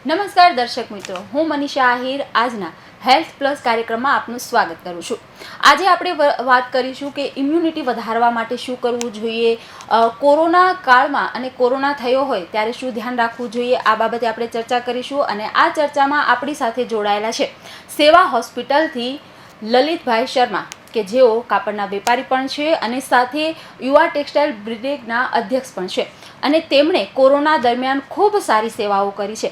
નમસ્કાર દર્શક મિત્રો, હું મનીષા આહિર આજના હેલ્થ પ્લસ કાર્યક્રમમાં આપનું સ્વાગત કરું છું. આજે આપણે વાત કરીશું કે ઇમ્યુનિટી વધારવા માટે શું કરવું જોઈએ, કોરોના કાળમાં અને કોરોના થયો હોય ત્યારે શું ધ્યાન રાખવું જોઈએ, આ બાબતે આપણે ચર્ચા કરીશું. અને આ ચર્ચામાં આપણી સાથે જોડાયેલા છે સેવા હોસ્પિટલથી લલિતભાઈ શર્મા કે જેઓ કાપડના વેપારી પણ છે અને સાથે યુવા ટેક્સટાઇલ બ્રિગેડના અધ્યક્ષ પણ છે. અને તેમણે કોરોના દરમિયાન ખૂબ સારી સેવાઓ કરી છે.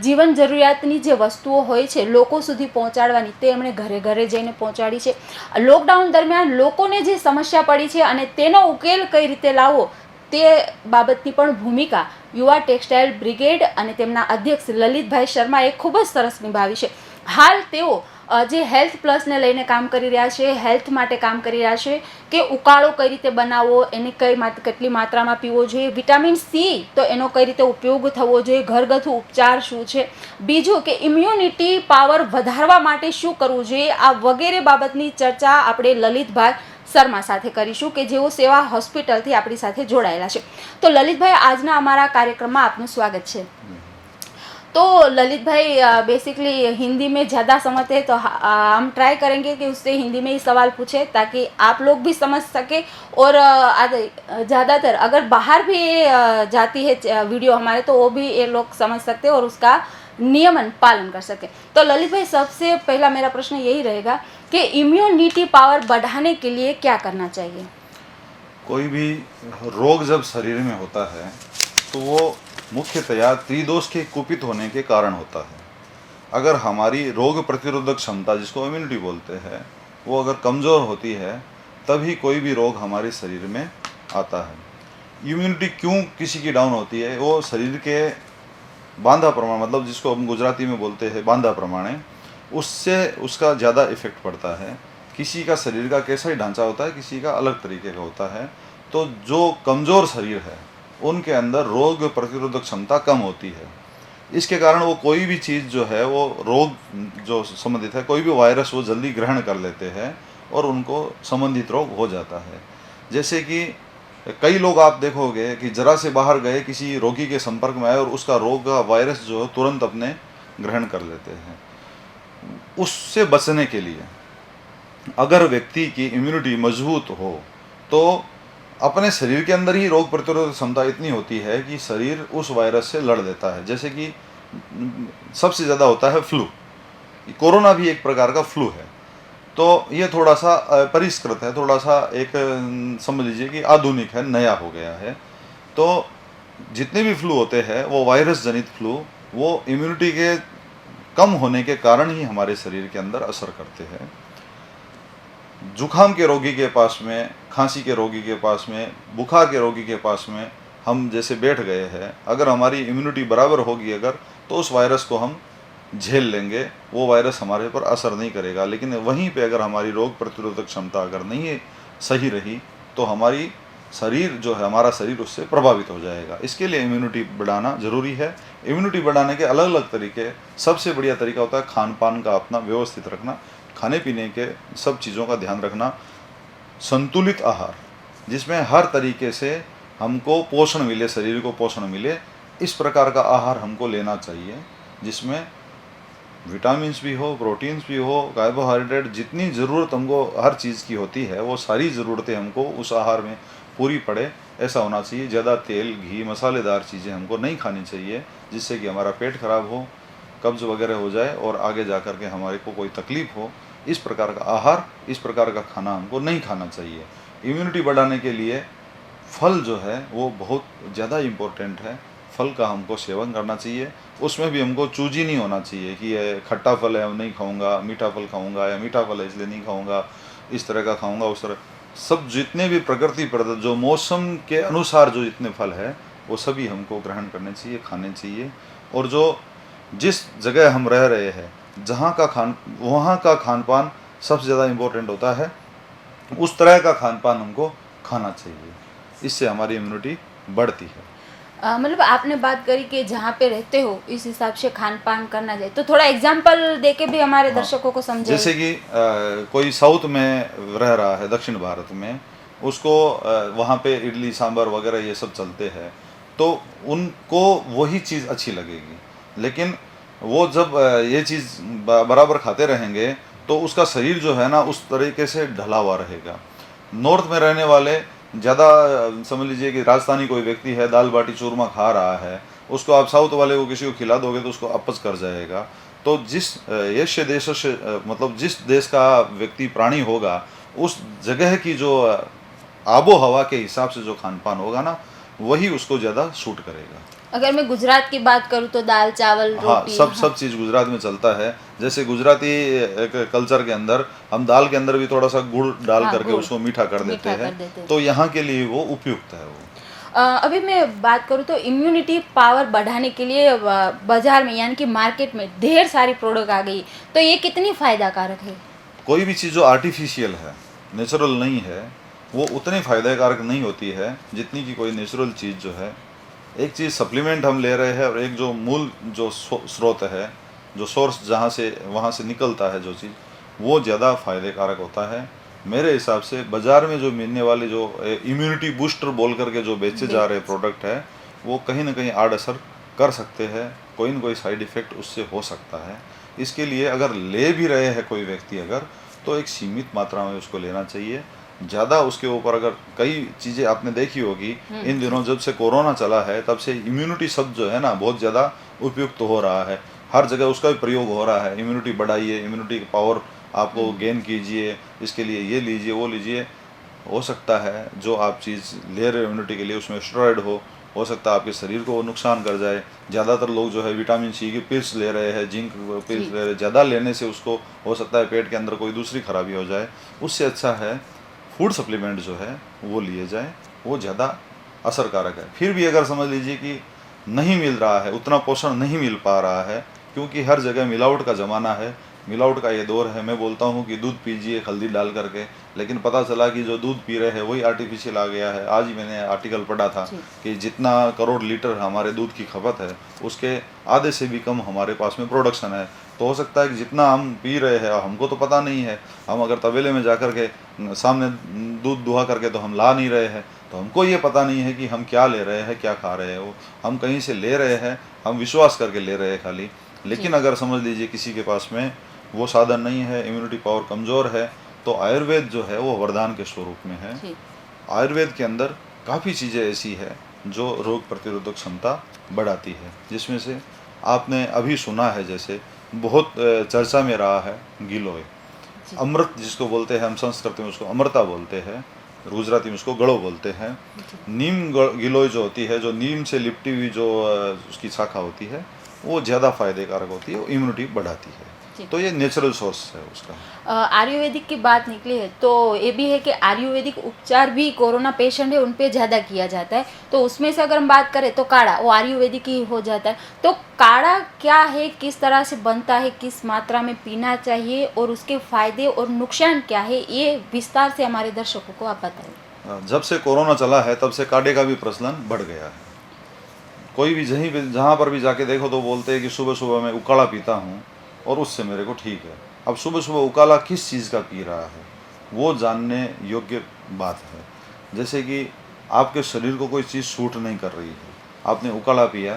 જીવન જરૂરિયાતની જે વસ્તુઓ હોય છે લોકો સુધી પહોંચાડવાની, તે એમણે ઘરે ઘરે જઈને પહોંચાડી છે. લોકડાઉન દરમિયાન લોકોને જે સમસ્યા પડી છે અને તેનો ઉકેલ કઈ રીતે લાવવો તે બાબતની પણ ભૂમિકા યુવા ટેક્સટાઇલ બ્રિગેડ અને તેમના અધ્યક્ષ લલિતભાઈ શર્માએ ખૂબ જ સરસ નિભાવી છે. હાલ તેઓ જે હેલ્થ પ્લસને લઈને કામ કરી રહ્યા છે, હેલ્થ માટે કામ કરી રહ્યા છે કે ઉકાળો કઈ રીતે બનાવવો, એને કેટલી માત્રામાં પીવો જોઈએ, વિટામિન સી તો એનો કઈ રીતે ઉપયોગ થવો જોઈએ, ઘરગથ્થુ ઉપચાર શું છે, બીજું કે ઇમ્યુનિટી પાવર વધારવા માટે શું કરવું જોઈએ, આ વગેરે બાબતની ચર્ચા આપણે લલિતભાઈ શર્મા સાથે કરીશું કે જેઓ સેવા હોસ્પિટલથી આપણી સાથે જોડાયેલા છે. તો લલિતભાઈ, આજના અમારા कार्यक्रम आपનું સ્વાગત છે. तो ललित भाई, बेसिकली हिंदी में ज़्यादा समझते हैं तो हम ट्राई करेंगे कि उससे हिंदी में ही सवाल पूछे ताकि आप लोग भी समझ सके. और ज़्यादातर अगर बाहर भी जाती है वीडियो हमारे तो वो भी ये लोग समझ सकते हैं और उसका नियमन पालन कर सके. तो ललित भाई, सबसे पहला मेरा प्रश्न यही रहेगा कि इम्यूनिटी पावर बढ़ाने के लिए क्या करना चाहिए. कोई भी रोग जब शरीर में होता है तो वो मुख्यतया त्रिदोष के कुपित होने के कारण होता है. अगर हमारी रोग प्रतिरोधक क्षमता, जिसको इम्यूनिटी बोलते हैं, वो अगर कमज़ोर होती है तभी कोई भी रोग हमारे शरीर में आता है. इम्यूनिटी क्यों किसी की डाउन होती है, वो शरीर के बांधा प्रमाण, मतलब जिसको हम गुजराती में बोलते हैं बांधा प्रमाणे, उससे उसका ज़्यादा इफेक्ट पड़ता है. किसी का शरीर का कैसा ही ढांचा होता है, किसी का अलग तरीके का होता है. तो जो कमज़ोर शरीर है उनके अंदर रोग प्रतिरोधक क्षमता कम होती है. इसके कारण वो कोई भी चीज़ जो है, वो रोग जो संबंधित है, कोई भी वायरस वो जल्दी ग्रहण कर लेते हैं और उनको संबंधित रोग हो जाता है. जैसे कि कई लोग आप देखोगे कि जरा से बाहर गए, किसी रोगी के संपर्क में आए और उसका रोग का वायरस जो तुरंत अपने ग्रहण कर लेते हैं. उससे बचने के लिए अगर व्यक्ति की इम्यूनिटी मजबूत हो तो अपने शरीर के अंदर ही रोग प्रतिरोधक क्षमता इतनी होती है कि शरीर उस वायरस से लड़ लेता है. जैसे कि सबसे ज़्यादा होता है फ्लू. कोरोना भी एक प्रकार का फ्लू है. तो ये थोड़ा सा परिष्कृत है, थोड़ा सा एक समझ लीजिए कि आधुनिक है, नया हो गया है. तो जितने भी फ्लू होते हैं वो वायरस जनित फ्लू, वो इम्यूनिटी के कम होने के कारण ही हमारे शरीर के अंदर असर करते हैं. जुखाम के रोगी के पास में, खांसी के रोगी के पास में, बुखार के रोगी के पास में हम जैसे बैठ गए हैं, अगर हमारी इम्यूनिटी बराबर होगी अगर, तो उस वायरस को हम झेल लेंगे, वो वायरस हमारे पर असर नहीं करेगा. लेकिन वहीं पे अगर हमारी रोग प्रतिरोधक क्षमता अगर नहीं सही रही तो हमारी शरीर जो है, हमारा शरीर उससे प्रभावित हो जाएगा. इसके लिए इम्यूनिटी बढ़ाना ज़रूरी है. इम्यूनिटी बढ़ाने के अलग अलग तरीके, सबसे बढ़िया तरीका होता है खान पान का अपना व्यवस्थित रखना, खाने पीने के सब चीज़ों का ध्यान रखना, संतुलित आहार जिसमें हर तरीके से हमको पोषण मिले, शरीर को पोषण मिले, इस प्रकार का आहार हमको लेना चाहिए, जिसमें विटामिन्स भी हो, प्रोटीन्स भी हो, कार्बोहाइड्रेट, जितनी ज़रूरत हमको हर चीज़ की होती है वो सारी ज़रूरतें हमको उस आहार में पूरी पड़े, ऐसा होना चाहिए. ज़्यादा तेल, घी, मसालेदार चीज़ें हमको नहीं खानी चाहिए, जिससे कि हमारा पेट खराब हो, कब्ज़ वगैरह हो जाए और आगे जा कर के हमारे को कोई तकलीफ़ हो. इस प्रकार का आहार, इस प्रकार का खाना हमको नहीं खाना चाहिए. इम्यूनिटी बढ़ाने के लिए फल जो है वो बहुत ज़्यादा इम्पोर्टेंट है. फल का हमको सेवन करना चाहिए. उसमें भी हमको चूजी नहीं होना चाहिए कि ये खट्टा फल है नहीं खाऊंगा, मीठा फल खाऊंगा, या मीठा फल है इसलिए नहीं खाऊंगा, इस तरह का खाऊंगा, उस तरह. सब जितने भी प्रकृति प्रदत्त जो मौसम के अनुसार जो जितने फल है वो सभी हमको ग्रहण करने चाहिए, खाने चाहिए. और जो जिस जगह हम रह रहे हैं, वहाँ का खान पान सबसे ज़्यादा इम्पोर्टेंट होता है. उस तरह का खान पान हमको खाना चाहिए, इससे हमारी इम्यूनिटी बढ़ती है. मतलब आपने बात करी कि जहाँ पे रहते हो इस हिसाब से खान पान करना चाहिए, तो थोड़ा एग्जाम्पल देके भी हमारे दर्शकों को समझे. जैसे कि कोई साउथ में रह रहा है, दक्षिण भारत में, उसको वहाँ पे इडली सांभर वगैरह ये सब चलते हैं, तो उनको वही चीज़ अच्छी लगेगी. लेकिन वो जब ये चीज़ बराबर खाते रहेंगे तो उसका शरीर जो है ना उस तरीके से ढला हुआ रहेगा। नॉर्थ में रहने वाले ज़्यादा समझ लीजिए कि राजस्थानी कोई व्यक्ति है दाल बाटी चूरमा खा रहा है, उसको आप साउथ वाले को किसी को खिला दोगे तो उसको अपच कर जाएगा। तो जिस एशिया देशों से मतलब जिस देश का व्यक्ति प्राणी होगा उस जगह की जो आबो हवा के हिसाब से जो खान पान होगा ना वही उसको ज़्यादा सूट करेगा। अगर मैं गुजरात की बात करूँ तो दाल चावल हाँ, रोटी। सब चीज़ गुजरात में चलता है। जैसे गुजराती एक कल्चर के अंदर हम दाल के अंदर भी थोड़ा सा गुड़ डाल हाँ, करके गुड़ उसको मीठा कर देते मीठा कर हैं, देते हैं। तो यहाँ के लिए वो उपयुक्त है वो। अभी मैं बात करूँ तो इम्यूनिटी पावर बढ़ाने के लिए बाजार में यानी कि मार्केट में ढेर सारी प्रोडक्ट आ गई, तो ये कितनी फायदा कारक है? कोई भी चीज़ जो आर्टिफिशियल है, नेचुरल नहीं है, वो उतनी फ़ायदा कारक नहीं होती है जितनी कि कोई नेचुरल चीज़ जो है। एक चीज़ सप्लीमेंट हम ले रहे हैं और एक जो मूल जो स्रोत है, जो सोर्स जहाँ से वहाँ से निकलता है जो चीज़, वो ज़्यादा फ़ायदे कारक होता है। मेरे हिसाब से बाज़ार में जो मिलने वाले जो इम्यूनिटी बूस्टर बोल करके जो बेचे जा रहे प्रोडक्ट है वो कहीं ना कहीं आड़ असर कर सकते हैं, कोई ना कोई साइड इफ़ेक्ट उससे हो सकता है। इसके लिए अगर ले भी रहे हैं कोई व्यक्ति अगर, तो एक सीमित मात्रा में उसको लेना चाहिए। ज़्यादा उसके ऊपर अगर कई चीज़ें आपने देखी होगी इन दिनों जब से कोरोना चला है तब से इम्यूनिटी शब्द जो है ना बहुत ज़्यादा उपयुक्त हो रहा है, हर जगह उसका भी प्रयोग हो रहा है। इम्यूनिटी बढ़ाइए, इम्यूनिटी पावर आपको गेन कीजिए, इसके लिए ये लीजिए वो लीजिए। हो सकता है जो आप चीज़ ले रहे हो इम्यूनिटी के लिए उसमें स्टेरॉइड हो सकता है आपके शरीर को वो नुकसान कर जाए। ज़्यादातर लोग जो है विटामिन सी की पिल्स ले रहे हैं, जिंक पिल्स ले रहे हैं, ज़्यादा लेने से उसको हो सकता है पेट के अंदर कोई दूसरी खराबी हो जाए। उससे अच्छा है फूड सप्लीमेंट जो है वो लिए जाए, वो ज़्यादा असरकारक है। फिर भी अगर समझ लीजिए कि नहीं मिल रहा है, उतना पोषण नहीं मिल पा रहा है, क्योंकि हर जगह मिलावट का ज़माना है, मिलावट का ये दौर है। मैं बोलता हूँ कि दूध पीजिए हल्दी डाल करके, लेकिन पता चला कि जो दूध पी रहे हैं वही आर्टिफिशियल आ गया है। आज ही मैंने आर्टिकल पढ़ा था कि जितना करोड़ लीटर हमारे दूध की खपत है उसके आधे से भी कम हमारे पास में प्रोडक्शन है। तो हो सकता है कि जितना हम पी रहे हैं हमको तो पता नहीं है, हम अगर तवेले में जा कर के सामने दूध दुहा करके तो हम ला नहीं रहे हैं, तो हमको ये पता नहीं है कि हम क्या ले रहे हैं, क्या खा रहे हैं। वो हम कहीं से ले रहे हैं, हम विश्वास करके ले रहे हैं खाली। लेकिन अगर समझ लीजिए किसी के पास में वो साधन नहीं है, इम्यूनिटी पावर कमज़ोर है, तो आयुर्वेद जो है वो वरदान के स्वरूप में है। आयुर्वेद के अंदर काफ़ी चीज़ें ऐसी है जो रोग प्रतिरोधक क्षमता बढ़ाती है, जिसमें से आपने अभी सुना है जैसे बहुत चर्चा में रहा है गिलोय, अमृत जिसको बोलते हैं हम संस्कृत में उसको अमृता बोलते हैं, गुजराती में उसको गड़ो बोलते हैं। नीम गिलोय जो होती है, जो नीम से लिपटी हुई जो उसकी शाखा होती है वो ज़्यादा फायदे कारक होती है, वो इम्यूनिटी बढ़ाती है। तो ये नेचुरल सोर्स है उसका। आयुर्वेदिक की बात निकली है तो ये भी है कि आयुर्वेदिक उपचार भी कोरोना पेशेंट है उन पे ज़्यादा किया जाता है, तो उसमें से अगर हम बात करें तो काढ़ा वो आयुर्वेदिक ही हो जाता है। तो काढ़ा क्या है, किस तरह से बनता है, किस मात्रा में पीना चाहिए और उसके फायदे और नुकसान क्या है, ये विस्तार से हमारे दर्शकों को आप बताइए। जब से कोरोना चला है तब से काढ़े का भी प्रचलन बढ़ गया है। कोई भी जहाँ पर भी जाके देखो तो बोलते हैं कि सुबह सुबह मैं उकाड़ा पीता हूँ और उससे मेरे को ठीक है। अब सुबह सुबह उकाला किस चीज़ का पी रहा है वो जानने योग्य बात है। जैसे कि आपके शरीर को कोई चीज़ सूट नहीं कर रही है, आपने उकाला पिया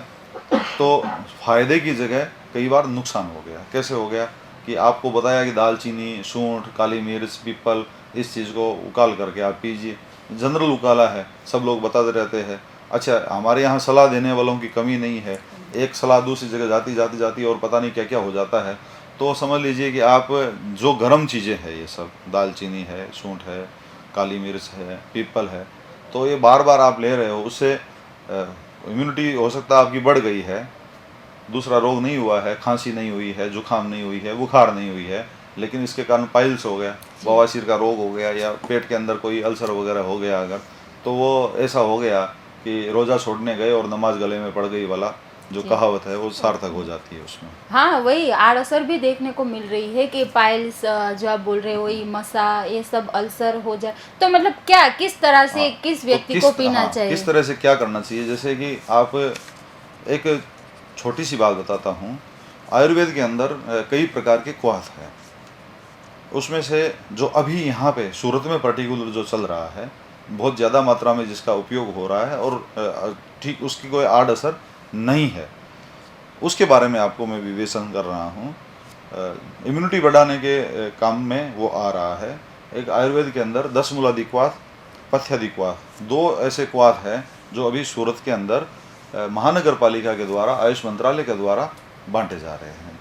तो फायदे की जगह कई बार नुकसान हो गया। कैसे हो गया कि आपको बताया कि दालचीनी, सूंठ, काली मिर्च, पीपल, इस चीज़ को उकाल करके आप पीजिए। जनरल उकाला है, सब लोग बताते रहते हैं। अच्छा, हमारे यहाँ सलाह देने वालों की कमी नहीं है, एक सलाह दूसरी जगह जाती और पता नहीं क्या क्या हो जाता है। तो समझ लीजिए कि आप जो गर्म चीज़ें हैं, ये सब दालचीनी है, सूंठ है, काली मिर्च है, पीपल है, तो ये बार बार आप ले रहे हो, उससे इम्यूनिटी हो सकता है आपकी बढ़ गई है, दूसरा रोग नहीं हुआ है, खांसी नहीं हुई है, जुकाम नहीं हुई है, बुखार नहीं हुई है, लेकिन इसके कारण पाइल्स हो गया, बवासीर का रोग हो गया, या पेट के अंदर कोई अल्सर वगैरह हो गया अगर, तो वो ऐसा हो गया कि रोज़ा छोड़ने गए और नमाज गले में पड़ गई वाला जो कहावत है वो सार्थक हो जाती है उसमें। हाँ, वही आड़ असर भी देखने को मिल रही है कि पाइल्स जो आप बोल रहे हो, वही मसा, ये सब अल्सर हो जाए। तो मतलब क्या, किस तरह से किस व्यक्ति को पीना चाहिए, किस तरह से क्या करना चाहिए। जैसे कि आप एक छोटी सी बात बताता हूँ, आयुर्वेद के अंदर कई प्रकार के क्वाथ है, उसमें से जो अभी यहाँ पे सूरत में पर्टिकुलर जो चल रहा है, बहुत ज़्यादा मात्रा में जिसका उपयोग हो रहा है और ठीक उसकी कोई आड़ असर नहीं है, उसके बारे में आपको मैं विवेचन कर रहा हूँ। इम्यूनिटी बढ़ाने के काम में वो आ रहा है। एक आयुर्वेद के अंदर 10 मूलाधिक्वाथ, पथ्याधिक्वाथ, 2 ऐसे क्वाथ हैं जो अभी सूरत के अंदर महानगर पालिका के द्वारा, आयुष मंत्रालय के द्वारा बांटे जा रहे हैं,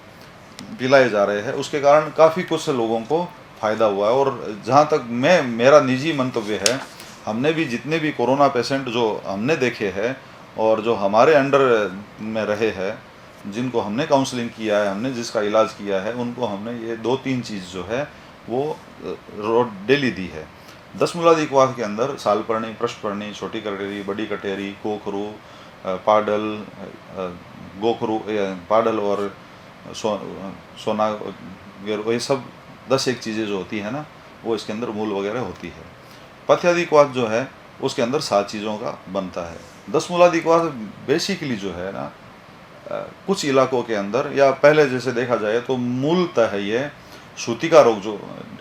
पिलाए जा रहे हैं। उसके कारण काफ़ी कुछ लोगों को फ़ायदा हुआ है। और जहाँ तक मेरा निजी मंतव्य है, हमने भी जितने भी कोरोना पेशेंट जो हमने देखे हैं और जो हमारे अंडर में रहे हैं, जिनको हमने काउंसलिंग किया है, हमने जिसका इलाज किया है, उनको हमने ये 2-3 चीज़ जो है वो डेली दी है। 10 मूलाधिक्वाथ के अंदर सालपर्णी, पृष्ठपर्णी, छोटी कटेरी, बड़ी कटेरी, कोखरू, पाडल, गोखरू, पाडल और सोना, ये सब 10-1 चीज़ें जो होती है ना, वो इसके अंदर मूल वगैरह होती है। पथ्याधिक्वाथ जो है उसके अंदर 7 चीज़ों का बनता है। 10 मूलाधिक्वाथ बेसिकली जो है ना, कुछ इलाकों के अंदर, या पहले जैसे देखा जाए तो मूलतः है ये सूतिका रोग, जो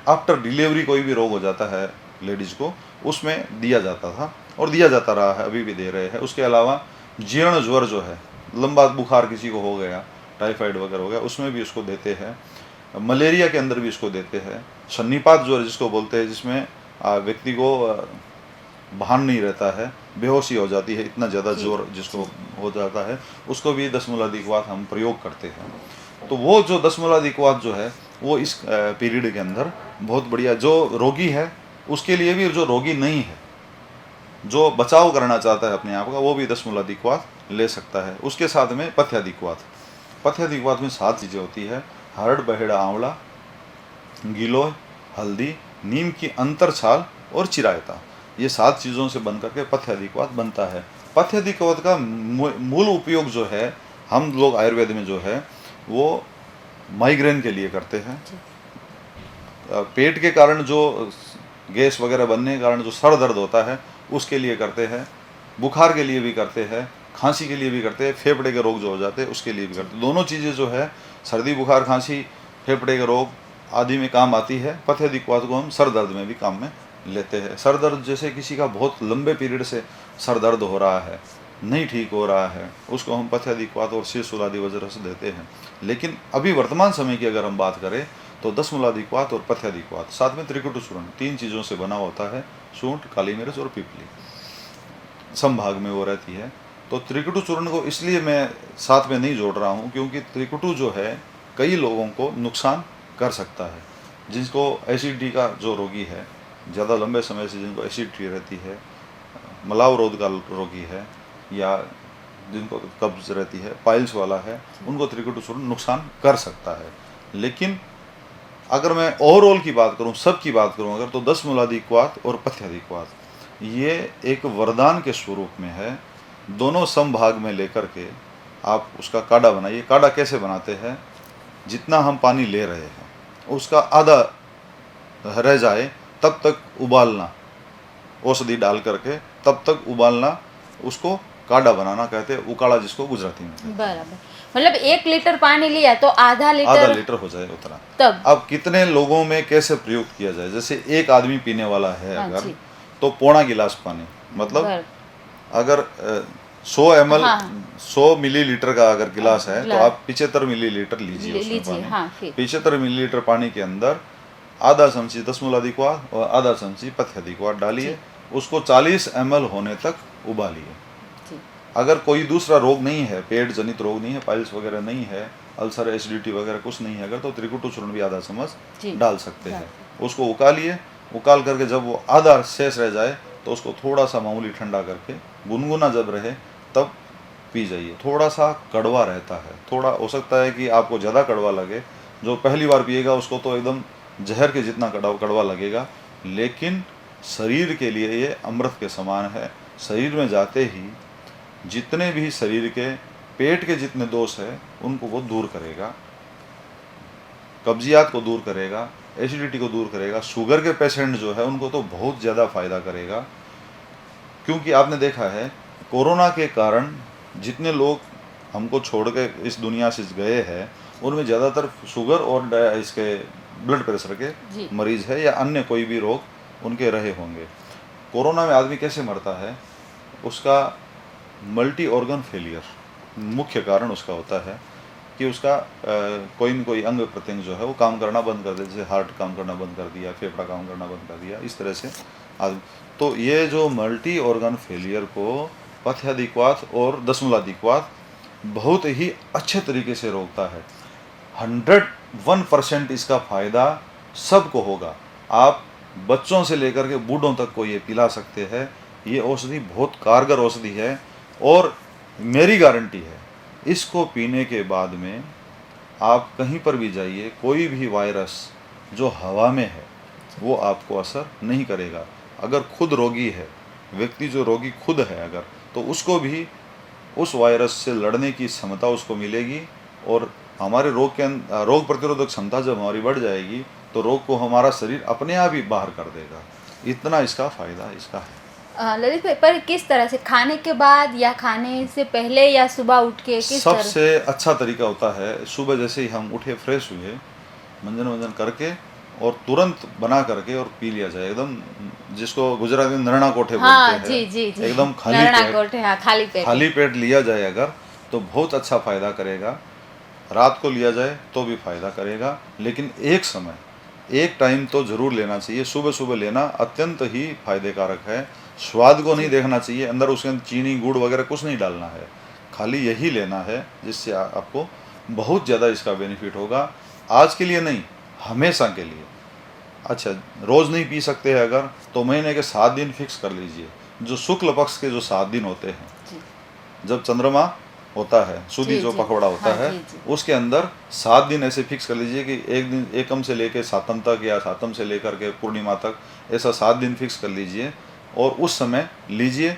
आफ्टर डिलीवरी कोई भी रोग हो जाता है लेडीज़ को, उसमें दिया जाता था और दिया जाता रहा है, अभी भी दे रहे हैं। उसके अलावा जीर्ण ज्वर जो है, लंबा बुखार किसी को हो गया, टाइफाइड वगैरह हो गया, उसमें भी इसको देते हैं। मलेरिया के अंदर भी इसको देते हैं। सन्निपात ज्वर जिसको बोलते हैं, जिसमें व्यक्ति को भान नहीं रहता है, बेहोशी हो जाती है, इतना ज़्यादा जोर जिसको हो जाता है, उसको भी 10 मूलाधिक्वाथ हम प्रयोग करते हैं। तो वो जो 10 मूलाधिक्वाथ जो है वो इस पीरियड के अंदर बहुत बढ़िया, जो रोगी है उसके लिए भी, जो रोगी नहीं है, जो बचाव करना चाहता है अपने आप का, वो भी 10 मूलाधिक्वाथ ले सकता है। उसके साथ में पथ्याधिक्वाथ, पथ्याधिक्वाथ में 7 चीज़ें होती है। हरड़, बहेड़ा, आंवला, गिलोय, हल्दी, नीम की अंतर छाल और चिरायता, ये 7 चीज़ों से बन करके पथ्याधिक्वाथ बनता है। पथ्याधिक्वाथ का मूल उपयोग जो है, हम लोग आयुर्वेद में जो है वो माइग्रेन के लिए करते हैं। पेट के कारण जो गैस वगैरह बनने के कारण जो सर दर्द होता है उसके लिए करते हैं, बुखार के लिए भी करते हैं, खांसी के लिए भी करते हैं, फेफड़े के रोग जो हो जाते हैं उसके लिए भी करते हैं। दोनों चीज़ें जो है, सर्दी, बुखार, खांसी, फेफड़े के रोग आदि में काम आती है। पथ्याधिक्वाथ को हम सर दर्द में भी काम में लेते हैं। सर दर्द, जैसे किसी का बहुत लंबे पीरियड से सर दर्द हो रहा है, नहीं ठीक हो रहा है, उसको हम पथ्याधिक्वाथ और शीर्षूलादि वगैरह से देते हैं। लेकिन अभी वर्तमान समय की अगर हम बात करें तो 10 मूलाधिक्वाथ और पथ्याधिक्वाथ, साथ में त्रिकुट चूर्ण, 3 चीज़ों से बना होता है। सूंठ, काली मिर्च और पिपली संभाग में वो रहती है। तो त्रिकुट चूर्ण को इसलिए मैं साथ में नहीं जोड़ रहा हूँ क्योंकि त्रिकुटु जो है कई लोगों को नुकसान कर सकता है। जिसको एसिडिटी का जो रोगी है, ज़्यादा लंबे समय से जिनको एसिडिटी रहती है, मलावरोध का रोगी है, या जिनको कब्ज रहती है, पाइल्स वाला है, उनको त्रिकुट चूर्ण नुकसान कर सकता है। लेकिन अगर मैं ओवरऑल की बात करूं, सब की बात करूं अगर, तो 10 मूलाधिक्वाथ और पथ्याधिक्वाथ ये एक वरदान के स्वरूप में है। दोनों समभाग में लेकर के आप उसका काढ़ा बनाइए। काढ़ा कैसे बनाते हैं? जितना हम पानी ले रहे हैं उसका आधा रह जाए तब तक उबालना, औषधि डाल करके तब तक उबालना, उसको काढ़ा बनाना कहते हैं, उकाड़ा जिसको गुजराती में कहते हैं। बराबर, मतलब 1 लीटर पानी लिया तो आधा आधा लीटर लीटर हो जाए उतना। तब अब कितने लोगों में कैसे प्रयुक्त किया जाए? जैसे एक आदमी पीने वाला है हाँ अगर, जी। तो पौना गिलास पानी, मतलब बर- अगर 100 ml, हाँ। 100 मिलीलीटर का अगर गिलास है तो गिलास। आप 75 मिलीलीटर लीजिए उसमें लीजिए, पानी। हाँ, फिर 75 मिलीलीटर पानी के अंदर आधा चमची 10 मूलाधिक्वाथ और आधा चमची पथ्याधिक्वाथ डालिए, उसको 40 ml होने तक उबालिए। जी, अगर कोई दूसरा रोग नहीं है, पेट जनित रोग नहीं है, पाइल्स वगैरह नहीं है, अल्सर, एसिडिटी वगैरह कुछ नहीं है अगर, तो त्रिकुट चूर्ण भी आधा चम्मच जी, डाल सकते हैं। उसको उकालिए, उकाल करके जब वो आधा शेष रह जाए तो उसको थोड़ा सा मामूली ठंडा करके, गुनगुना जब रहे तब पी जाइए। थोड़ा सा कड़वा रहता है, थोड़ा हो सकता है कि आपको ज़्यादा कड़वा लगे, जो पहली बार पिएगा उसको तो एकदम जहर के जितना कड़वा लगेगा, लेकिन शरीर के लिए ये अमृत के समान है। शरीर में जाते ही जितने भी शरीर के पेट के जितने दोष है उनको वो दूर करेगा, कब्जियात को दूर करेगा, एसिडिटी को दूर करेगा। शुगर के पेशेंट जो है उनको तो बहुत ज़्यादा फायदा करेगा, क्योंकि आपने देखा है कोरोना के कारण जितने लोग हमको छोड़ के इस दुनिया से गए हैं उनमें ज़्यादातर शुगर और इसके ब्लड प्रेशर जी। के मरीज़ है, या अन्य कोई भी रोग उनके रहे होंगे। कोरोना में आदमी कैसे मरता है? उसका मल्टी ऑर्गन फेलियर, मुख्य कारण उसका होता है कि उसका कोई न कोई अंग प्रत्यंग जो है वो काम करना बंद कर दे, जैसे हार्ट काम करना बंद कर दिया, फेफड़ा काम करना बंद कर दिया, इस तरह से आदमी। तो ये जो मल्टी ऑर्गन फेलियर को पथ्यादिक्वात और दशमूलादिक्वात बहुत ही अच्छे तरीके से रोकता है। 101% इसका फ़ायदा सबको होगा। आप बच्चों से लेकर के बूढ़ों तक को ये पिला सकते हैं। ये औषधि बहुत कारगर औषधि है और मेरी गारंटी है, इसको पीने के बाद में आप कहीं पर भी जाइए, कोई भी वायरस जो हवा में है वो आपको असर नहीं करेगा। अगर खुद रोगी है, व्यक्ति जो रोगी खुद है अगर, तो उसको भी उस वायरस से लड़ने की क्षमता उसको मिलेगी और हमारे रोग प्रतिरोधक क्षमता जब हमारी बढ़ जाएगी तो रोग को हमारा शरीर अपने आप ही बाहर कर देगा। इतना इसका फ़ायदा इसका है। ललित भाई, पर किस तरह से, खाने के बाद या खाने से पहले या सुबह उठ के, किस तरह? सबसे अच्छा तरीका होता है सुबह जैसे ही हम उठे, फ्रेश हुए, मंजन वंजन करके और तुरंत बना करके और पी लिया जाए, एकदम जिसको गुजराती में नरना कोठे हाँ, बोलते हैं, जी, एकदम खाली पेट लिया जाए अगर, तो बहुत अच्छा फ़ायदा करेगा। रात को लिया जाए तो भी फ़ायदा करेगा, लेकिन एक समय, एक टाइम तो ज़रूर लेना चाहिए। सुबह सुबह लेना अत्यंत ही फायदेकारक है। स्वाद को नहीं देखना चाहिए, अंदर उसके अंदर चीनी गुड़ वगैरह कुछ नहीं डालना है, खाली यही लेना है, जिससे आपको बहुत ज़्यादा इसका बेनिफिट होगा। आज के लिए नहीं, हमेशा के लिए। अच्छा, रोज़ नहीं पी सकते हैं अगर, तो महीने के 7 दिन फिक्स कर लीजिए। जो शुक्ल पक्ष के जो 7 दिन होते हैं, जब चंद्रमा होता है, सूदी जो पखवाड़ा होता है, उसके अंदर 7 दिन ऐसे फिक्स कर लीजिए कि एक दिन एकम से लेकर सातम तक या सातम से लेकर के पूर्णिमा तक, ऐसा 7 दिन फिक्स कर लीजिए और उस समय लीजिए,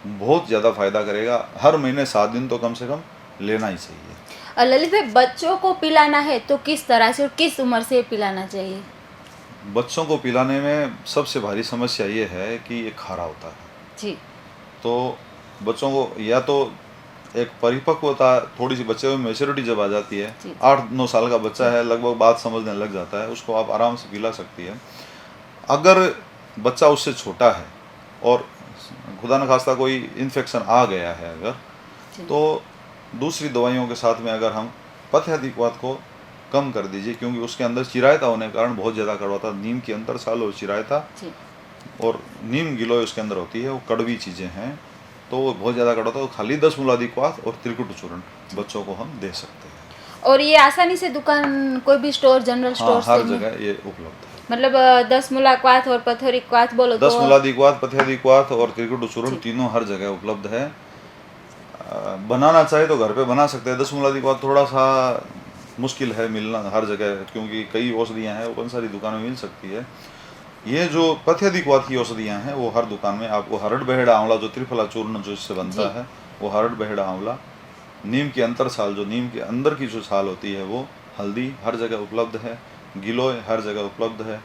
बहुत ज़्यादा फायदा करेगा। हर महीने 7 दिन तो कम से कम लेना ही चाहिए। ललित भाई, बच्चों को पिलाना है तो किस तरह से और किस उम्र से पिलाना चाहिए? बच्चों को पिलाने में सबसे भारी समस्या ये है कि ये खारा होता है जी। तो बच्चों को या तो एक परिपक्वता, थोड़ी सी बच्चे में मैच्योरिटी जब आ जाती है, 8-9 साल का बच्चा है, लगभग बात समझने लग जाता है, उसको आप आराम से पिला सकती है। अगर बच्चा उससे छोटा है और खुदा न खास्ता कोई इन्फेक्शन आ गया है अगर, तो दूसरी दवाइयों के साथ में अगर हम पथ्यादिक्वात को कम कर दीजिए, क्योंकि उसके अंदर चिरायता होने के कारण बहुत ज़्यादा कड़वा था। नीम की अंतर साल और चिरायता और नीम गिलोय उसके अंदर होती है, वो कड़वी चीज़ें हैं, तो वो बहुत ज़्यादा कड़वा था। तो खाली दशमूलादिक्वात और त्रिकुट चूर्ण बच्चों को हम दे सकते हैं। और ये आसानी से दुकान, कोई भी स्टोर, जनरल स्टोर हर जगह ये उपलब्ध है। मतलब दशमूलादिक्वात और पथ्यादिक्वात बोलो तो दशमूलादिक्वात, पथ्यादिक्वात और त्रिकुट चूर्ण तीनों हर जगह उपलब्ध है। बनाना चाहे तो घर पे बना सकते हैं। दशमूलादिक्वात थोड़ा सा मुश्किल है मिलना हर जगह, क्योंकि कई औषधियाँ हैं, वो बहुत सारी दुकानों में मिल सकती है। ये जो पथ्यादिक्वात की औषधियाँ हैं वो हर दुकान में आपको, हरड़ बहेड़ा आंवला जो त्रिफला चूर्ण जो इससे बनता है, वो हरड़ बहेड़ा आंवला, नीम की अंतर साल जो नीम के अंदर की जो साल होती है वो, हल्दी हर जगह उपलब्ध है, गिलोय हर जगह उपलब्ध है।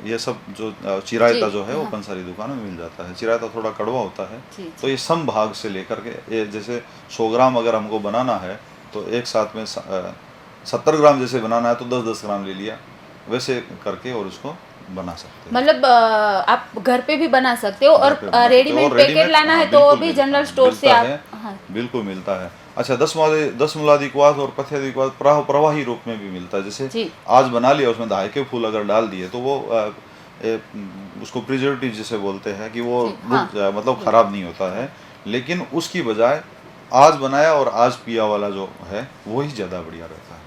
ये सब जो चिरायता जो है वो पंसारी दुकानों में मिल जाता है। चिरायता थोड़ा कड़वा होता है, तो ये सम भाग से लेकर के, ये जैसे 100 ग्राम अगर हमको बनाना है तो एक साथ में 70 ग्राम जैसे बनाना है तो 10-10 ग्राम ले लिया, वैसे करके और उसको बना सकते हैं। मतलब आप घर पे भी बना सकते हो और रेडीमेड पैकेट लाना है तो भी जनरल स्टोर से आप बिल्कुल मिलता है। अच्छा, दशमूलादिक्वात और पथ्यादिक्वात प्रवाही रूप में भी मिलता है। जैसे आज बना लिया, उसमें धागे के फूल अगर डाल दिए तो वो उसको प्रिजर्वेटिव जिसे बोलते हैं कि वो मतलब खराब नहीं होता है, लेकिन उसकी बजाय आज बनाया और आज पिया वाला जो है वही ज़्यादा बढ़िया रहता है।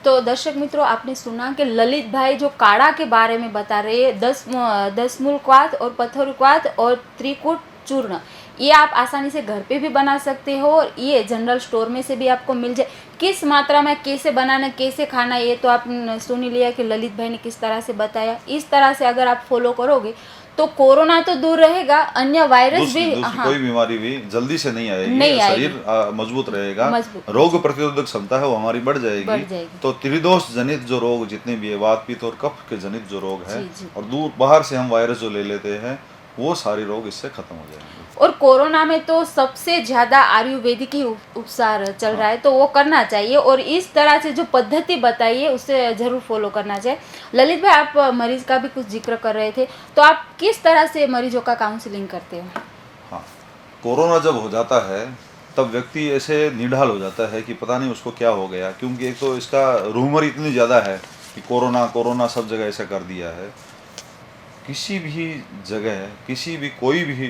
तो दर्शक मित्रों, आपने सुना कि ललित भाई जो काढ़ा के बारे में बता रहे हैं, दशमूलक्वात और पथ्यादिक्वात और त्रिकुट चूर्ण, ये आप आसानी से घर पे भी बना सकते हो और ये जनरल स्टोर में से भी आपको मिल जाए। किस मात्रा में कैसे बनाना, कैसे खाना, ये तो आप सुन ही लिया कि ललित भाई ने किस तरह से बताया। इस तरह से अगर आप फॉलो करोगे तो कोरोना तो दूर रहेगा, अन्य वायरस भी, कोई बीमारी भी जल्दी से नहीं आएगी, शरीर मजबूत रहेगा, रोग प्रतिरोधक क्षमता है वो हमारी बढ़ जाएगी। तो त्रिदोष जनित जो रोग जितने भी है, वात पित्त और कफ के जनित जो रोग है, और दूर बाहर से हम वायरस जो ले लेते हैं, वो सारे रोग इससे खत्म हो जाएंगे। और कोरोना में तो सबसे ज़्यादा आयुर्वेदिक ही उपचार चल रहा है, तो वो करना चाहिए और इस तरह से जो पद्धति बताई है उसे ज़रूर फॉलो करना चाहिए। ललित भाई, आप मरीज़ का भी कुछ जिक्र कर रहे थे, तो आप किस तरह से मरीजों का काउंसलिंग करते हो? हाँ, कोरोना जब हो जाता है तब व्यक्ति ऐसे निढाल हो जाता है कि पता नहीं उसको क्या हो गया, क्योंकि एक तो इसका रूमर इतनी ज़्यादा है कि कोरोना कोरोना सब जगह ऐसा कर दिया है। किसी भी जगह, किसी भी कोई भी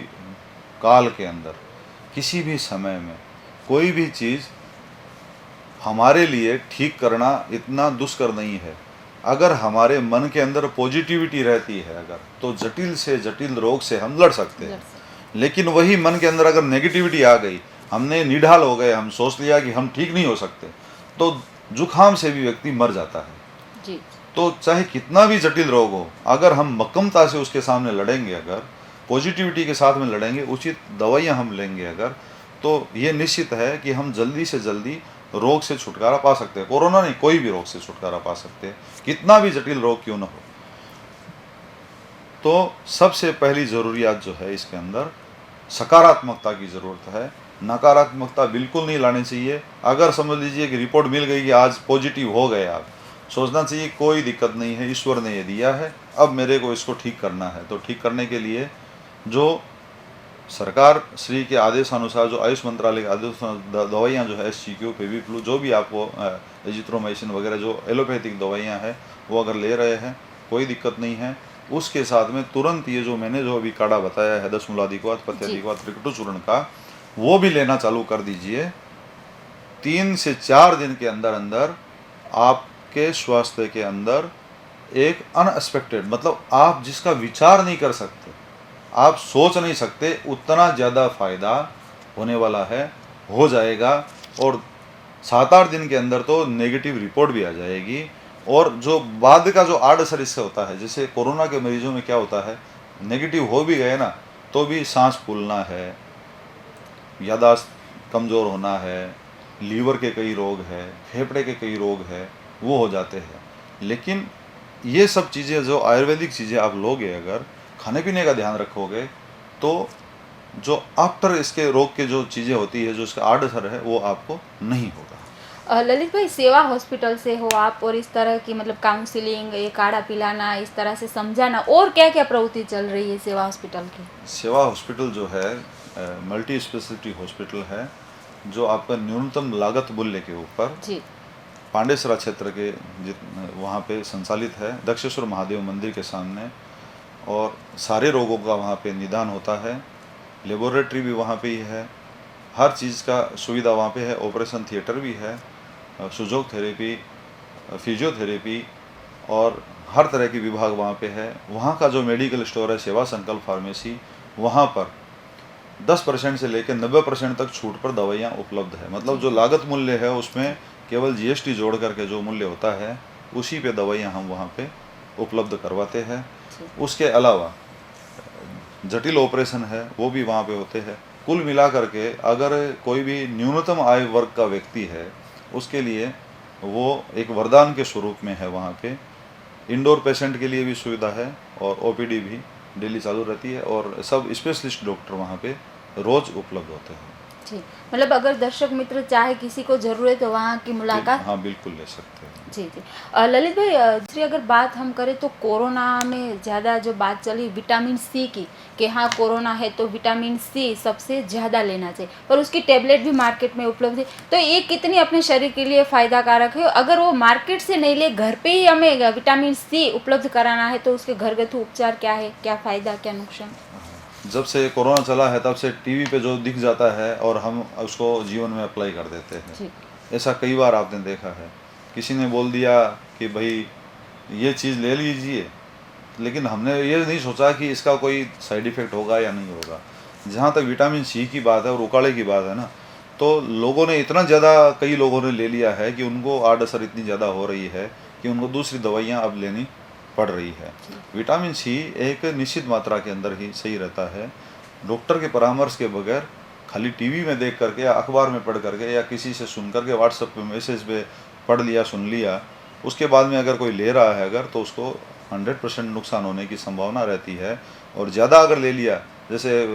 काल के अंदर, किसी भी समय में कोई भी चीज़ हमारे लिए ठीक करना इतना दुष्कर नहीं है। अगर हमारे मन के अंदर पॉजिटिविटी रहती है अगर, तो जटिल से जटिल रोग से हम लड़ सकते हैं। लेकिन वही मन के अंदर अगर नेगेटिविटी आ गई, हमने निढाल हो गए, हम सोच लिया कि हम ठीक नहीं हो सकते, तो जुखाम से भी व्यक्ति मर जाता है जी। तो चाहे कितना भी जटिल रोग हो, अगर हम मक्कमता से उसके सामने लड़ेंगे, अगर पॉजिटिविटी के साथ में लड़ेंगे, उचित दवाइयाँ हम लेंगे अगर, तो ये निश्चित है कि हम जल्दी से जल्दी रोग से छुटकारा पा सकते हैं। कोरोना नहीं, कोई भी रोग से छुटकारा पा सकते हैं, कितना भी जटिल रोग क्यों ना हो। तो सबसे पहली ज़रूरियात जो है इसके अंदर सकारात्मकता की ज़रूरत है। नकारात्मकता बिल्कुल नहीं लानी चाहिए। अगर समझ लीजिए कि रिपोर्ट मिल गई कि आज पॉजिटिव हो गए आप, सोचना चाहिए कोई दिक्कत नहीं है, ईश्वर ने ये दिया है, अब मेरे को इसको ठीक करना है। तो ठीक करने के लिए जो सरकार श्री के आदेशानुसार, जो आयुष मंत्रालय के आदेशानुसार दवाइयाँ जो है SGQ, फेविफ्लू, जो भी आपको एजिथ्रोमाइसिन वगैरह जो एलोपैथिक दवाइयाँ हैं, वो अगर ले रहे हैं कोई दिक्कत नहीं है। उसके साथ में तुरंत ये जो मैंने जो अभी काढ़ा बताया है 10 मूलाधिक्वाथ, पत्याधिक्वाथ, त्रिकटुचूर्ण का, वो भी लेना चालू कर दीजिए। 3 से 4 दिन के अंदर अंदर आपके स्वास्थ्य के अंदर एक अनएक्सपेक्टेड, मतलब आप जिसका विचार नहीं कर सकते, आप सोच नहीं सकते, उतना ज़्यादा फायदा होने वाला है, हो जाएगा। और 7-8 दिन के अंदर तो नेगेटिव रिपोर्ट भी आ जाएगी। और जो बाद का जो आड़ असर इससे होता है, जैसे कोरोना के मरीजों में क्या होता है, नेगेटिव हो भी गए ना तो भी सांस फूलना है, यादाश्त कमज़ोर होना है, लीवर के कई रोग है, फेफड़े के कई रोग है, वो हो जाते हैं। लेकिन ये सब चीज़ें जो आयुर्वेदिक चीज़ें आप लोगे, अगर खाने पीने का ध्यान रखोगे, तो जो आफ्टर इसके रोग के जो चीज़ें होती है, जो इसका आड़ असर है, वो आपको नहीं होगा। ललित भाई, सेवा हॉस्पिटल से हो आप, और इस तरह की मतलब काउंसलिंग, ये काढ़ा पिलाना, इस तरह से समझाना, और क्या क्या प्रवृत्ति चल रही है सेवा हॉस्पिटल की? सेवा हॉस्पिटल जो है मल्टी स्पेशलिटी हॉस्पिटल है, जो आपका न्यूनतम लागत मूल्य के ऊपर जी। पांडेसरा क्षेत्र के वहाँ पे संचालित है, दक्षेश्वर महादेव मंदिर के सामने। और सारे रोगों का वहाँ पे निदान होता है, लेबोरेटरी भी वहाँ पे ही है, हर चीज़ का सुविधा वहाँ पे है, ऑपरेशन थिएटर भी है, सुजोग थेरेपी, फिजियोथेरेपी और हर तरह की विभाग वहाँ पे है। वहाँ का जो मेडिकल स्टोर है सेवा संकल्प फार्मेसी, वहाँ पर 10% से लेकर 90% तक छूट पर दवाइयाँ उपलब्ध है। मतलब जो लागत मूल्य है उसमें केवल GST जोड़ करके जो मूल्य होता है, उसी पे दवाइयाँ हम वहाँ पे उपलब्ध करवाते हैं। उसके अलावा जटिल ऑपरेशन है वो भी वहाँ पे होते हैं। कुल मिला करके अगर कोई भी न्यूनतम आय वर्ग का व्यक्ति है, उसके लिए वो एक वरदान के स्वरूप में है। वहाँ पे इंडोर पेशेंट के लिए भी सुविधा है और OPD भी डेली चालू रहती है, और सब स्पेशलिस्ट डॉक्टर वहाँ पे रोज़ उपलब्ध होते हैं। जी, मतलब अगर दर्शक मित्र चाहे, किसी को ज़रूरत है वहाँ की मुलाकात? हाँ, बिल्कुल ले सकते हैं। जी जी। ललित भाई, दूसरी अगर बात हम करें तो कोरोना में ज़्यादा जो बात चली विटामिन C की, कि हाँ कोरोना है तो विटामिन C सबसे ज़्यादा लेना चाहिए, पर उसकी टेबलेट भी मार्केट में उपलब्ध है, तो ये कितनी अपने शरीर के लिए फ़ायदा कारक है? अगर वो मार्केट से नहीं ले, घर पे ही हमें विटामिन C उपलब्ध कराना है, तो उसके घरगथ्थू उपचार क्या है, क्या फ़ायदा क्या नुकसान? जब से कोरोना चला है तब से टीवी पे जो दिख जाता है और हम उसको जीवन में अप्लाई कर देते हैं। ऐसा कई बार आपने देखा है, किसी ने बोल दिया कि भाई ये चीज़ ले लीजिए, लेकिन हमने ये नहीं सोचा कि इसका कोई साइड इफ़ेक्ट होगा या नहीं होगा। जहाँ तक विटामिन C की बात है और उकाड़े की बात है ना, तो लोगों ने इतना ज़्यादा, कई लोगों ने ले लिया है कि उनको आड़ असर इतनी ज़्यादा हो रही है कि उनको दूसरी दवाइयाँ अब लेनी पड़ रही है। विटामिन C एक निश्चित मात्रा के अंदर ही सही रहता है। डॉक्टर के परामर्श के बगैर, खाली टीवी में देख करके या अखबार में पढ़ करके या किसी से सुन करके, व्हाट्सएप पे मैसेज पे पढ़ लिया, सुन लिया, उसके बाद में अगर कोई ले रहा है अगर, तो उसको 100% नुकसान होने की संभावना रहती है। और ज़्यादा अगर ले लिया, जैसे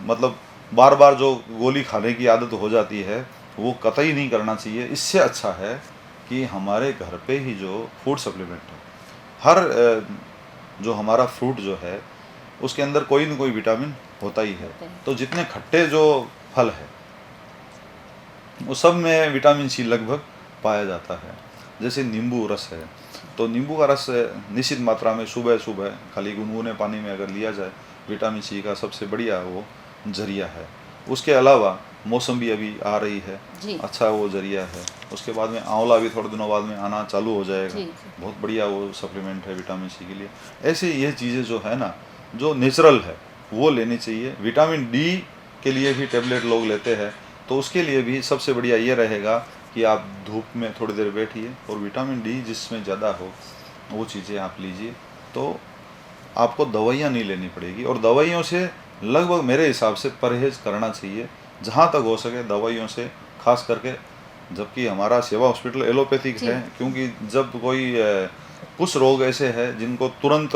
मतलब बार बार जो गोली खाने की आदत हो जाती है, वो कतई नहीं करना चाहिए। इससे अच्छा है कि हमारे घर पे ही जो फूड सप्लीमेंट है, हर जो हमारा फ्रूट जो है उसके अंदर कोई न कोई विटामिन होता ही है। तो जितने खट्टे जो फल है वो सब में विटामिन सी लगभग पाया जाता है। जैसे नींबू रस है, तो नींबू का रस निश्चित मात्रा में सुबह सुबह खाली गुनगुने पानी में अगर लिया जाए, विटामिन सी का सबसे बढ़िया वो जरिया है। उसके अलावा मौसम्बी अभी आ रही है, जी। अच्छा वो जरिया है। उसके बाद में आंवला भी थोड़े दिनों बाद में आना चालू हो जाएगा, जी, जी। बहुत बढ़िया वो सप्लीमेंट है विटामिन सी के लिए। ऐसे ये चीज़ें जो है ना, जो नेचुरल है वो लेनी चाहिए। विटामिन डी के लिए भी टेबलेट लोग लेते हैं, तो उसके लिए भी सबसे बढ़िया ये रहेगा कि आप धूप में थोड़ी देर बैठिए और विटामिन डी जिसमें ज़्यादा हो वो चीज़ें आप लीजिए, तो आपको दवाइयाँ नहीं लेनी पड़ेगी। और दवाइयों से लगभग मेरे हिसाब से परहेज करना चाहिए जहाँ तक हो सके दवाइयों से, खास करके जबकि हमारा सेवा हॉस्पिटल एलोपैथिक जी। है, क्योंकि जब कोई कुछ रोग ऐसे हैं जिनको तुरंत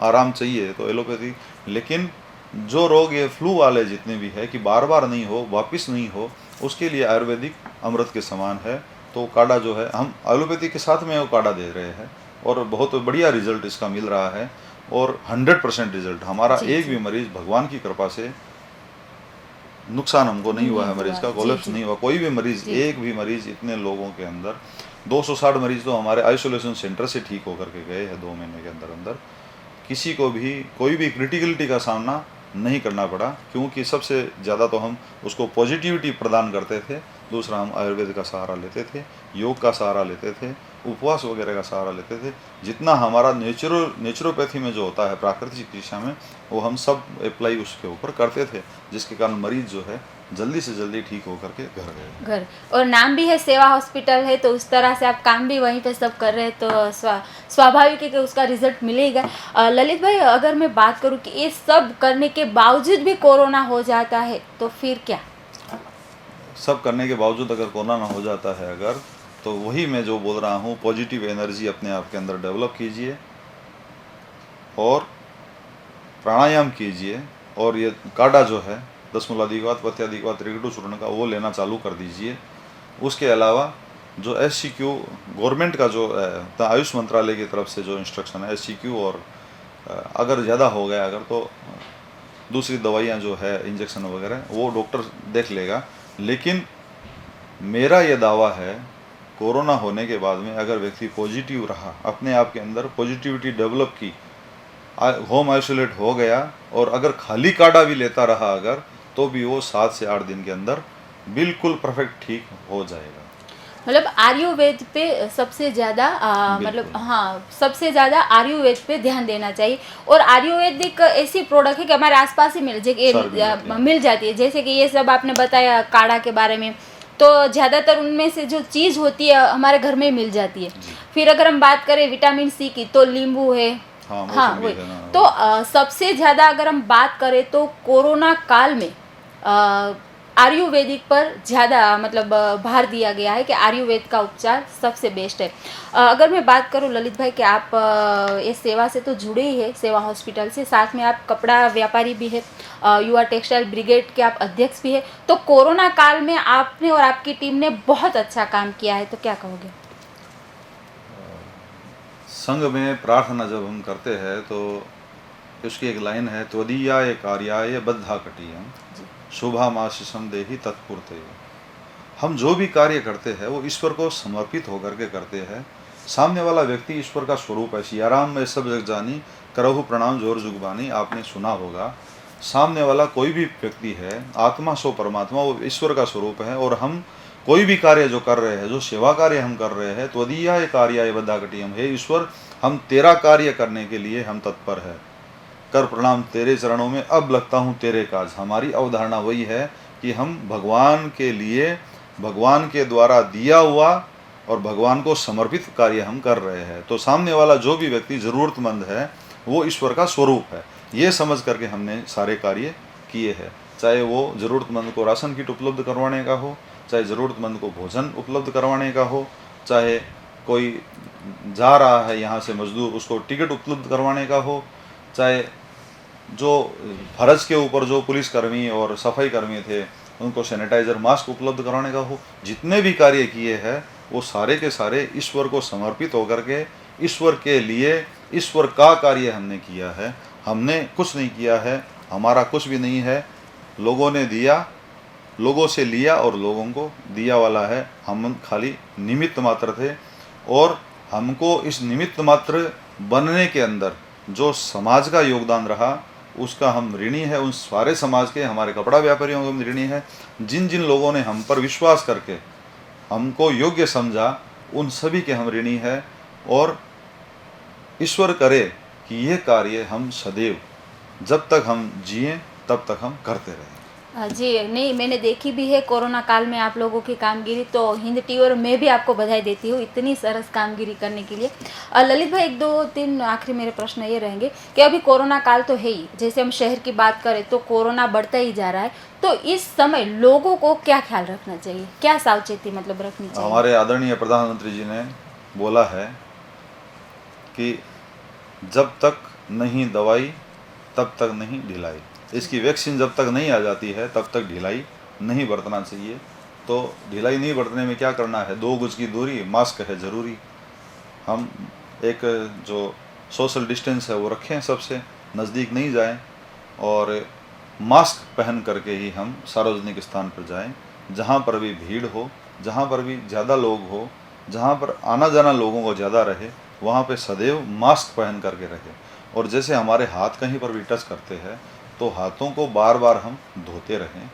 आराम चाहिए तो एलोपैथी। लेकिन जो रोग ये फ्लू वाले जितने भी है कि बार बार नहीं हो, वापस नहीं हो, उसके लिए आयुर्वेदिक अमृत के समान है। तो काढ़ा जो है हम एलोपैथी के साथ में वो काढ़ा दे रहे हैं और बहुत बढ़िया रिजल्ट इसका मिल रहा है और 100% रिजल्ट। हमारा जी, एक जी। भी मरीज भगवान की कृपा से नुकसान हमको नहीं हुआ है, मरीज का जी, कोलेप्स जी। नहीं हुआ। कोई भी मरीज, जी। एक भी मरीज, इतने लोगों के अंदर 260 मरीज तो हमारे आइसोलेशन सेंटर से ठीक होकर के गए हैं 2 महीने के अंदर अंदर। किसी को भी कोई भी क्रिटिकलिटी का सामना नहीं करना पड़ा, क्योंकि सबसे ज़्यादा तो हम उसको पॉजिटिविटी प्रदान करते थे। दूसरा हम आयुर्वेद का सहारा लेते थे, योग का सहारा लेते थे, उपवास वगैरह का सहारा लेते थे। जितना हमारा नेचुरोपैथी में जो होता है प्राकृतिक चिकित्सा में, वो हम सब अप्लाई उसके ऊपर करते थे, जिसके कारण मरीज जो है जल्दी से जल्दी ठीक होकर के घर गए। घर, और नाम भी है सेवा हॉस्पिटल है, तो उस तरह से आप काम भी वहीं पे सब कर रहे हैं, तो स्वाभाविक है कि उसका रिजल्ट मिलेगा। ललित भाई, अगर मैं बात करूं कि ये सब करने के बावजूद भी कोरोना हो जाता है तो फिर क्या? सब करने के बावजूद अगर कोरोना हो जाता है अगर, तो वही मैं जो बोल रहा हूँ, पॉजिटिव एनर्जी अपने आप के अंदर डेवलप कीजिए और प्राणायाम कीजिए। और ये काढ़ा जो है दशमूलाधिकवात, पथ्याधिकवात, त्रिकटु चूर्ण का, वो लेना चालू कर दीजिए। उसके अलावा जो SCQ गवर्नमेंट का जो आयुष मंत्रालय की तरफ से जो इंस्ट्रक्शन है SCQ, और अगर ज़्यादा हो गया अगर तो दूसरी दवाइयाँ जो है इंजेक्शन वगैरह वो डॉक्टर देख लेगा। लेकिन मेरा ये दावा है, कोरोना होने के बाद में अगर व्यक्ति पॉजिटिव रहा, अपने आप के अंदर पॉजिटिविटी डेवलप की, होम आइसोलेट हो गया और अगर खाली काढ़ा भी लेता रहा अगर, तो भी वो 7 से 8 दिन के अंदर बिल्कुल परफेक्ट ठीक हो जाएगा। मतलब आयुर्वेद पे सबसे ज़्यादा मतलब बिल्कुल। हाँ, सबसे ज़्यादा आयुर्वेद पे ध्यान देना चाहिए। और आयुर्वेदिक ऐसी प्रोडक्ट है कि हमारे आसपास ही मिल जाती है। जैसे कि ये सब आपने बताया काढ़ा के बारे में, तो ज़्यादातर उनमें से जो चीज़ होती है हमारे घर में ही मिल जाती है। फिर अगर हम बात करें विटामिन सी की, तो नींबू है। हाँ, हाँ, मौसमी वही। है ना। तो सबसे ज़्यादा अगर हम बात करें तो कोरोना काल में आयुर्वेदिक पर ज़्यादा मतलब भार दिया गया है कि आयुर्वेद का उपचार सबसे बेस्ट है। अगर मैं बात करूं ललित भाई कि आप इस सेवा से तो जुड़े ही है, सेवा हॉस्पिटल से, साथ में आप कपड़ा व्यापारी भी है, युवा टेक्सटाइल ब्रिगेड के आप अध्यक्ष भी है, तो कोरोना काल में आपने और आपकी टीम ने बहुत अच्छा काम किया है, तो क्या कहोगे? संघ में प्रार्थना जब हम करते हैं तो उसकी एक लाइन है, त्वदीयाय कार्याय बद्धा कटियम शुभामाशिषम देहि तत्पूर्ते। हम जो भी कार्य करते हैं वो ईश्वर को समर्पित होकर के करते हैं। सामने वाला व्यक्ति ईश्वर का स्वरूप है। सियाराम में सब जग जानी, करहु प्रणाम जोर जुगबानी, आपने सुना होगा। सामने वाला कोई भी व्यक्ति है, आत्मा सो परमात्मा, वो ईश्वर का स्वरूप है। और हम कोई भी कार्य जो कर रहे हैं, जो सेवा कार्य हम कर रहे हैं, त्वदीयाय कार्याय बद्धा कटियम, हे ईश्वर हम तेरा कार्य करने के लिए हम तत्पर है। कर प्रणाम तेरे चरणों में, अब लगता हूँ तेरे काज। हमारी अवधारणा वही है कि हम भगवान के लिए, भगवान के द्वारा दिया हुआ और भगवान को समर्पित कार्य हम कर रहे हैं। तो सामने वाला जो भी व्यक्ति ज़रूरतमंद है वो ईश्वर का स्वरूप है, ये समझ करके हमने सारे कार्य किए हैं। चाहे वो ज़रूरतमंद को राशन किट उपलब्ध करवाने का हो, चाहे ज़रूरतमंद को भोजन उपलब्ध करवाने का हो, चाहे कोई जा रहा है यहाँ से मजदूर, उसको टिकट उपलब्ध करवाने का हो, चाहे जो फर्ज के ऊपर जो पुलिसकर्मी और सफाई कर्मी थे उनको सैनिटाइज़र मास्क उपलब्ध कराने का हो। जितने भी कार्य किए हैं वो सारे के सारे ईश्वर को समर्पित होकर के, ईश्वर के लिए, ईश्वर का कार्य हमने किया है। हमने कुछ नहीं किया है, हमारा कुछ भी नहीं है। लोगों ने दिया लोगों से लिया और लोगों को दिया वाला है। हम खाली निमित्त मात्र थे और हमको इस निमित्त मात्र बनने के अंदर जो समाज का योगदान रहा उसका हम ऋणी है। उन सारे समाज के, हमारे कपड़ा व्यापारियों को हम ऋणी है। जिन जिन लोगों ने हम पर विश्वास करके हमको योग्य समझा उन सभी के हम ऋणी है। और ईश्वर करे कि ये कार्य हम सदैव जब तक हम जिए तब तक हम करते रहें। जी नहीं, मैंने देखी भी है कोरोना काल में आप लोगों की कामगिरी, तो हिंद टी और मैं भी आपको बधाई देती हूँ इतनी सरस कामगिरी करने के लिए। ललित भाई, 1-2-3 आखिरी मेरे प्रश्न ये रहेंगे कि अभी कोरोना काल तो है ही, जैसे हम शहर की बात करें तो कोरोना बढ़ता ही जा रहा है, तो इस समय लोगों को क्या ख्याल रखना चाहिए, क्या सावचेती मतलब रखनी चाहिए? हमारे आदरणीय प्रधानमंत्री जी ने बोला है कि जब तक नहीं दवाई तब तक नहीं ढिलाई। इसकी वैक्सीन जब तक नहीं आ जाती है तब तक ढिलाई नहीं बरतना चाहिए। तो ढिलाई नहीं बरतने में क्या करना है, 2 गज की दूरी, मास्क है ज़रूरी। हम एक जो सोशल डिस्टेंस है वो रखें, सबसे नज़दीक नहीं जाएं और मास्क पहन करके ही हम सार्वजनिक स्थान पर जाएं। जहाँ पर भी भीड़ हो, जहाँ पर भी ज़्यादा लोग हो, जहाँ पर आना जाना लोगों को ज़्यादा रहे, वहाँ पे सदैव मास्क पहन करके रहे। और जैसे हमारे हाथ कहीं पर भी टच करते हैं तो हाथों को बार बार हम धोते रहें।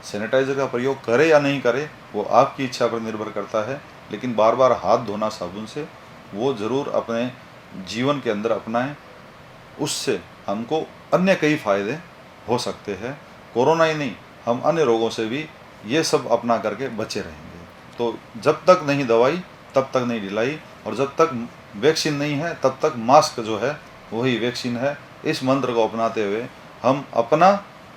सैनिटाइज़र का प्रयोग करें या नहीं करें वो आपकी इच्छा पर निर्भर करता है, लेकिन बार बार हाथ धोना साबुन से वो ज़रूर अपने जीवन के अंदर अपनाएं। उससे हमको अन्य कई फ़ायदे हो सकते हैं। कोरोना ही नहीं, हम अन्य रोगों से भी ये सब अपना करके बचे रहेंगे। तो जब तक नहीं दवाई तब तक नहीं ढिलाई, और जब तक वैक्सीन नहीं है तब तक मास्क जो है वही वैक्सीन है। इस मंत्र को अपनाते हुए हम अपना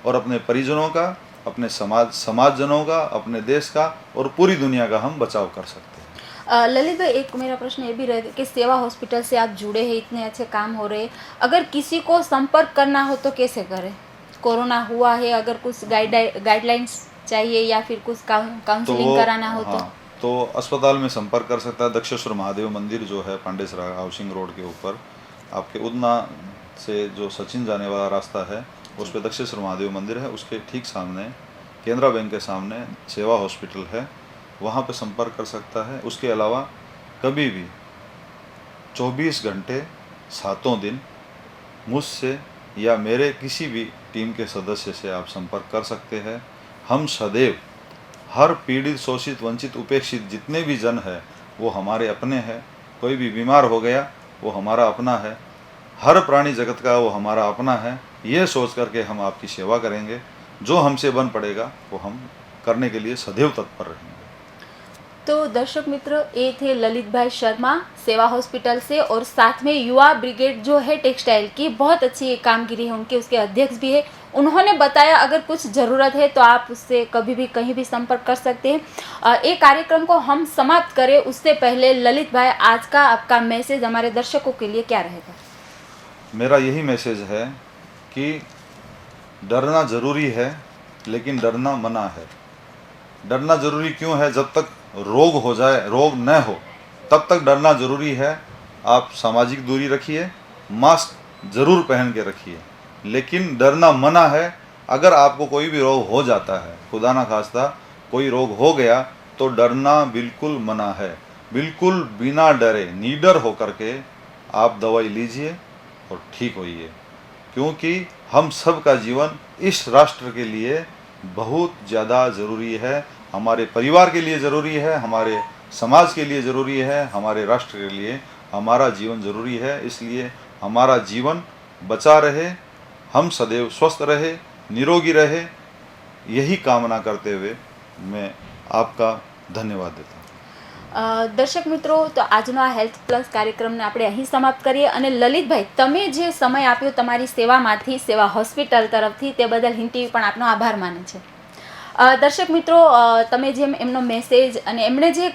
और अपने परिजनों का, अपने समाजजनों का, अपने देश का और पूरी दुनिया का हम बचाव कर सकते हैं। ललित भाई, एक मेरा प्रश्न ये भी रहेगा कि सेवा हॉस्पिटल से आप जुड़े हैं, इतने अच्छे काम हो रहे हैं, अगर किसी को संपर्क करना हो तो कैसे करें? कोरोना हुआ है, अगर कुछ गाइडलाइंस चाहिए या फिर कुछ काउंसलिंग कराना हो तो अस्पताल में संपर्क कर सकता है। दक्षेश्वर महादेव मंदिर जो है पांडेसरा हाउसिंग रोड के ऊपर, आपके उदना से जो सचिन जाने वाला रास्ता है उस पर दक्षेश्वर महादेव मंदिर है, उसके ठीक सामने केनरा बैंक के सामने सेवा हॉस्पिटल है, वहाँ पे संपर्क कर सकता है। उसके अलावा कभी भी 24 घंटे 7 दिन मुझसे या मेरे किसी भी टीम के सदस्य से आप संपर्क कर सकते हैं। हम सदैव हर पीड़ित, शोषित, वंचित, उपेक्षित जितने भी जन हैं वो हमारे अपने हैं। कोई भी बीमार हो गया वो हमारा अपना है, हर प्राणी जगत का वो हमारा अपना है। ये सोच करके हम आपकी सेवा करेंगे, जो हमसे बन पड़ेगा वो हम करने के लिए सदैव तत्पर रहेंगे। तो दर्शक मित्र, ये थे ललित भाई शर्मा सेवा हॉस्पिटल से, और साथ में युवा ब्रिगेड जो है टेक्सटाइल की बहुत अच्छी कामगिरी है उनकी, उसके अध्यक्ष भी है। उन्होंने बताया अगर कुछ ज़रूरत है तो आप उससे कभी भी कहीं भी संपर्क कर सकते हैं। एक कार्यक्रम को हम समाप्त करें उससे पहले ललित भाई, आज का आपका मैसेज हमारे दर्शकों के लिए क्या रहेगा? मेरा यही मैसेज है कि डरना ज़रूरी है लेकिन डरना मना है। डरना ज़रूरी क्यों है? जब तक रोग हो जाए, रोग न हो, तब तक डरना ज़रूरी है। आप सामाजिक दूरी रखिए, मास्क ज़रूर पहन के रखिए, लेकिन डरना मना है। अगर आपको कोई भी रोग हो जाता है, खुदा ना खास्ता कोई रोग हो गया, तो डरना बिल्कुल मना है। बिल्कुल बिना डरे, निडर होकर के आप दवाई लीजिए और ठीक होइए, क्योंकि हम सब का जीवन इस राष्ट्र के लिए बहुत ज़्यादा ज़रूरी है, हमारे परिवार के लिए ज़रूरी है, हमारे समाज के लिए ज़रूरी है, हमारे राष्ट्र के लिए हमारा जीवन ज़रूरी है। इसलिए हमारा जीवन बचा रहे, हम सदैव स्वस्थ रहे, निरोगी रहे, यही कामना करते हुए मैं आपका धन्यवाद देता हूँ। દર્શક મિત્રો, તો આજનો આ હેલ્થ પ્લસ કાર્યક્રમને આપણે અહીં સમાપ્ત કરીએ. અને લલિતભાઈ, તમે જે સમય આપ્યો તમારી સેવામાંથી, સેવા હોસ્પિટલ તરફથી, તે બદલ હિન્દ ટીવી પણ આપનો આભાર માને છે. દર્શક મિત્રો, તમે જેમ એમનો મેસેજ અને એમણે જે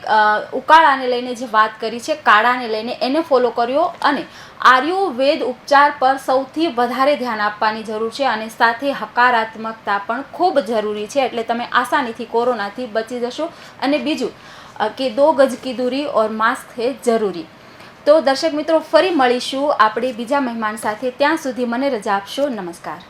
ઉકાળાને લઈને જે વાત કરી છે, કાળાને લઈને, એને ફોલો કર્યો, અને આયુર્વેદ ઉપચાર પર સૌથી વધારે ધ્યાન આપવાની જરૂર છે, અને સાથે હકારાત્મકતા પણ ખૂબ જરૂરી છે. એટલે તમે આસાનીથી કોરોનાથી બચી જશો. અને બીજું कि 2 गज की दूरी और मास्क है ज़रूरी. तो दर्शक मित्रों, फरी મળીશું આપણે બીજા મહેમાન સાથે. ત્યાં સુધી મને રજા આપશો. નમસ્કાર.